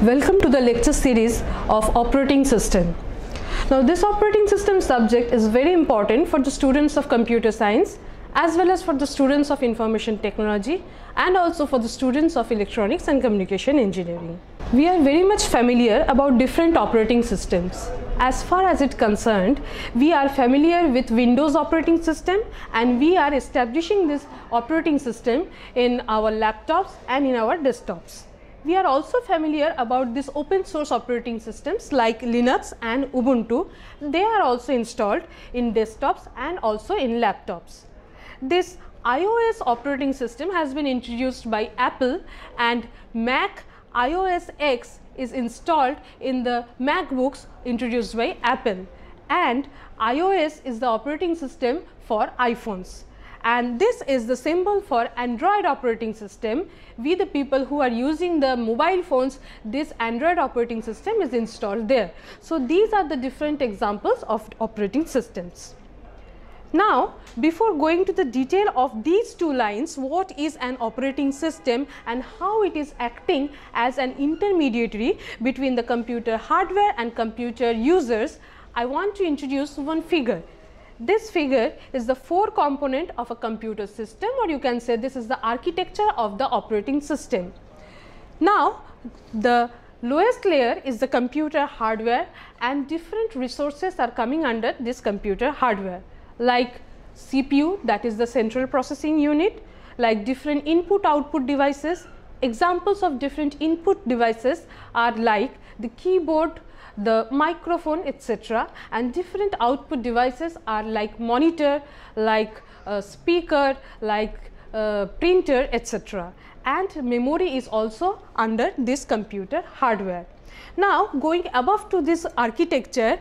Welcome to the lecture series of operating system. Now this operating system subject is very important for the students of computer science as well as for the students of information technology and also for the students of electronics and communication engineering. We are very much familiar about different operating systems. As far as it concerned, we are familiar with Windows operating system and we are establishing this operating system in our laptops and in our desktops. We are also familiar about these open source operating systems like Linux and Ubuntu. They are also installed in desktops and also in laptops. This iOS operating system has been introduced by Apple and Mac iOS X is installed in the MacBooks introduced by Apple, and iOS is the operating system for iPhones. And this is the symbol for Android operating system. We the people who are using the mobile phones, this Android operating system is installed there. So these are the different examples of operating systems. Now, before going to the detail of these two lines, what is an operating system and how it is acting as an intermediary between the computer hardware and computer users, I want to introduce one figure. This figure is the four component of a computer system, or you can say this is the architecture of the operating system. Now, the lowest layer is the computer hardware and different resources are coming under this computer hardware, like CPU, that is the central processing unit, like different input output devices. Examples of different input devices are like the keyboard, the microphone, etc., and different output devices are like monitor, like speaker, like printer, etc., and memory is also under this computer hardware. Now, going above to this architecture,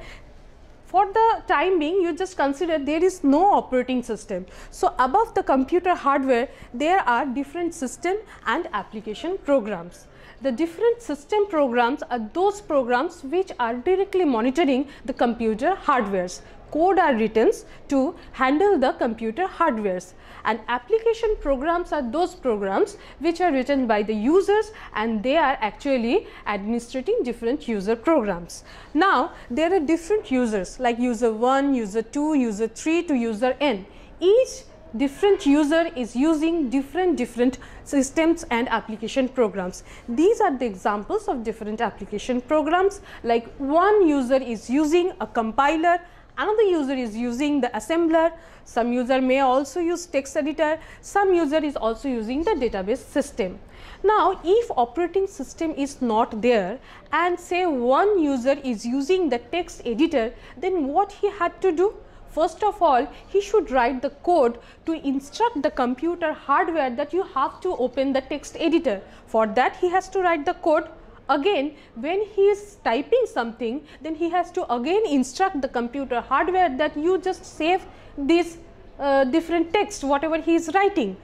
for the time being, you just consider there is no operating system. So above the computer hardware, there are different system and application programs. The different system programs are those programs which are directly monitoring the computer hardwares. Code are written to handle the computer hardwares, and application programs are those programs which are written by the users and they are actually administrating different user programs. Now, there are different users like user 1, user 2, user 3 to user n. Each different user is using different systems and application programs. These are the examples of different application programs, like one user is using a compiler, another user is using the assembler, some user may also use text editor, some user is also using the database system. Now, if operating system is not there and say one user is using the text editor, then what he had to do? First of all, he should write the code to instruct the computer hardware that you have to open the text editor. For that, he has to write the code. Again, when he is typing something, then he has to again instruct the computer hardware that you just save this different text, whatever he is writing.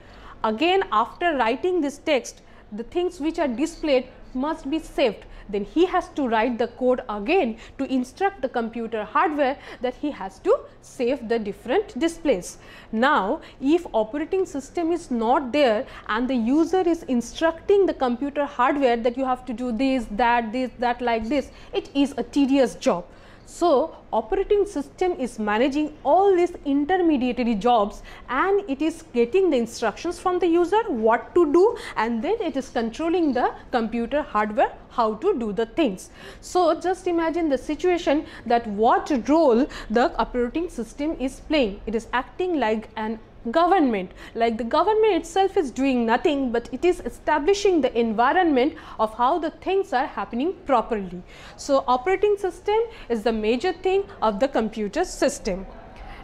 Again, after writing this text, the things which are displayed must be saved. Then he has to write the code again to instruct the computer hardware that he has to save the different displays. Now, if operating system is not there and the user is instructing the computer hardware that you have to do this, that like this, it is a tedious job. So, operating system is managing all these intermediary jobs and it is getting the instructions from the user what to do, and then it is controlling the computer hardware how to do the things. So, just imagine the situation that what role the operating system is playing. It is acting like an government, like the government itself is doing nothing, but it is establishing the environment of how the things are happening properly. So, operating system is the major thing of the computer system.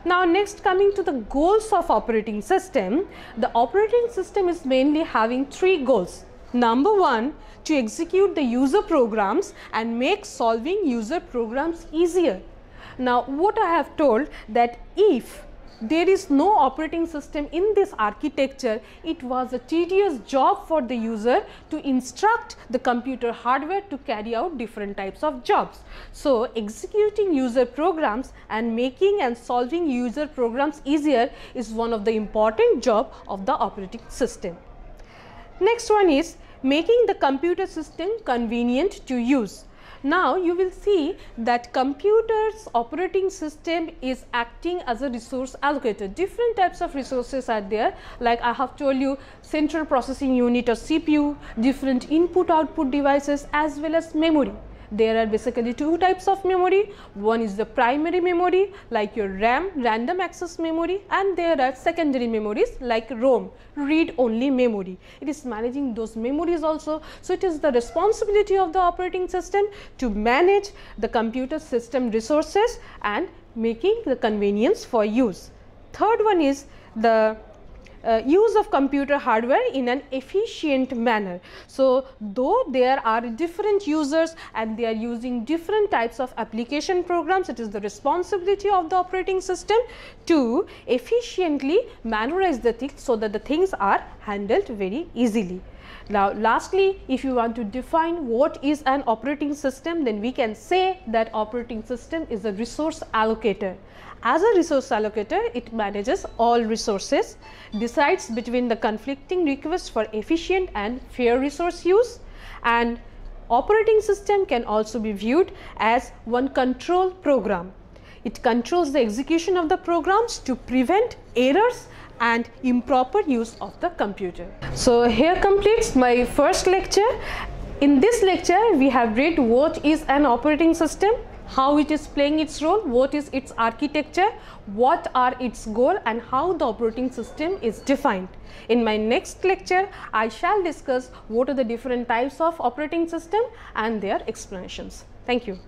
Now, next, coming to the goals of operating system, the operating system is mainly having three goals. Number one, to execute the user programs and make solving user programs easier. Now, what I have told that if there is no operating system in this architecture, it was a tedious job for the user to instruct the computer hardware to carry out different types of jobs. So, executing user programs and making and solving user programs easier is one of the important job of the operating system. Next one is making the computer system convenient to use. Now you will see that computer's operating system is acting as a resource allocator. Different types of resources are there, like I have told you, central processing unit or CPU, different input output devices, as well as memory. There are basically two types of memory. One is the primary memory, like your RAM, random access memory, and there are secondary memories like ROM, read only memory. It is managing those memories also. So it is the responsibility of the operating system to manage the computer system resources and making the convenience for use. Third one is the use of computer hardware in an efficient manner. So though there are different users and they are using different types of application programs, it is the responsibility of the operating system to efficiently mannerize the things so that the things are handled very easily. Now lastly, if you want to define what is an operating system, then we can say that operating system is a resource allocator. As a resource allocator, it manages all resources, decides between the conflicting requests for efficient and fair resource use, and operating system can also be viewed as one control program. It controls the execution of the programs to prevent errors and improper use of the computer. So here completes my first lecture. In this lecture, we have read what is an operating system, how it is playing its role, what is its architecture, what are its goals, and how the operating system is defined. In my next lecture, I shall discuss what are the different types of operating system and their explanations. Thank you.